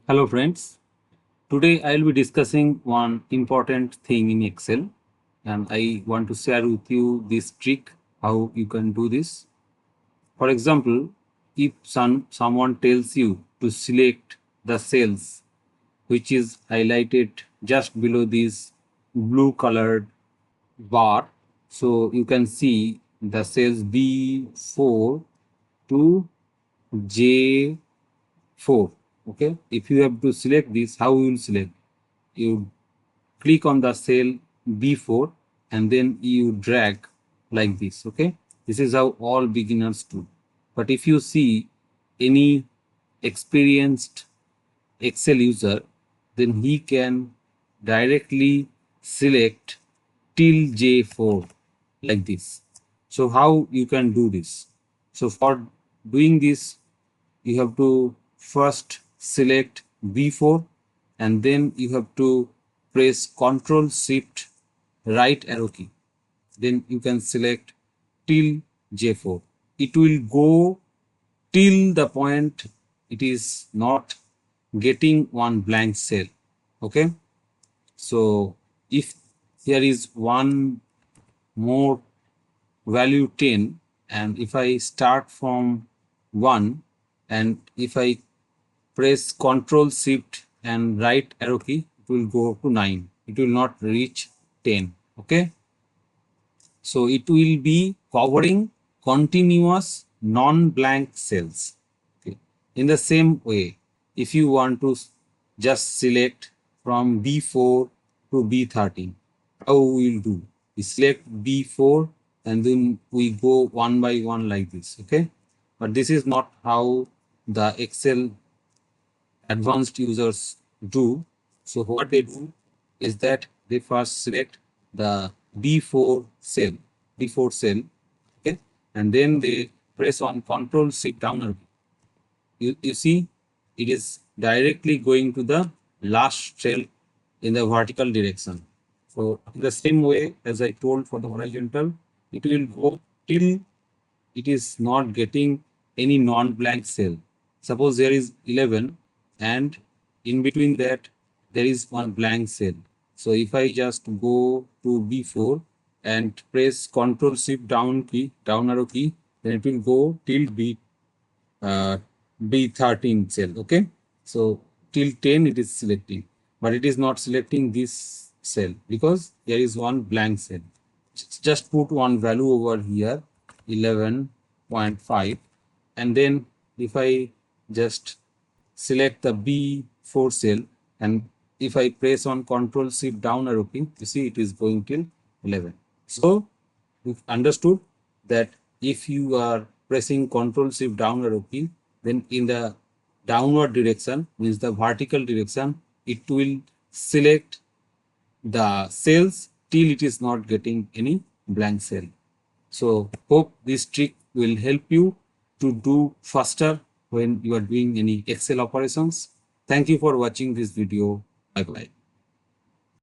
Hello friends, today I will be discussing one important thing in Excel and I want to share with you this trick how you can do this. For example, if someone tells you to select the cells which is highlighted just below this blue colored bar, so you can see the cells B4 to J4. Okay, if you have to select this, how you will select? You click on the cell B4 and then you drag like this. Okay, this is how all beginners do. But if you see any experienced Excel user, then he can directly select till J4 like this. So how you can do this? So for doing this, you have to first select B4 and then you have to press Ctrl Shift right arrow key. Then you can select till J4. It will go till the point it is not getting one blank cell. Okay. So if there is one more value 10 and if I start from 1 and if I press Ctrl Shift and right arrow key, it will go to 9. It will not reach 10. Okay. So it will be covering continuous non-blank cells. Okay. In the same way, if you want to just select from B4 to B13, how we will do? We select B4 and then we go one by one like this. Okay. But this is not how the Excel advanced users do. So what they do is that they first select the B4 cell, B4 cell, okay, and then they press on Control Shift down arrow. You see, it is directly going to the last cell in the vertical direction. So in the same way as I told for the horizontal, it will go till it is not getting any non-blank cell. Suppose there is 11 and in between that there is one blank cell. So if I just go to B4 and press Ctrl Shift down arrow key, then it will go till uh, B13 cell. Okay. So till 10 it is selecting, but it is not selecting this cell because there is one blank cell. Just put one value over here, 11.5, and then if I just select the B4 cell and if I press on Ctrl Shift down arrow key, you see it is going till 11. So you've understood that if you are pressing Ctrl Shift down arrow key, then in the downward direction, means the vertical direction, it will select the cells till it is not getting any blank cell. So hope this trick will help you to do faster when you are doing any Excel operations. Thank you for watching this video. Bye bye.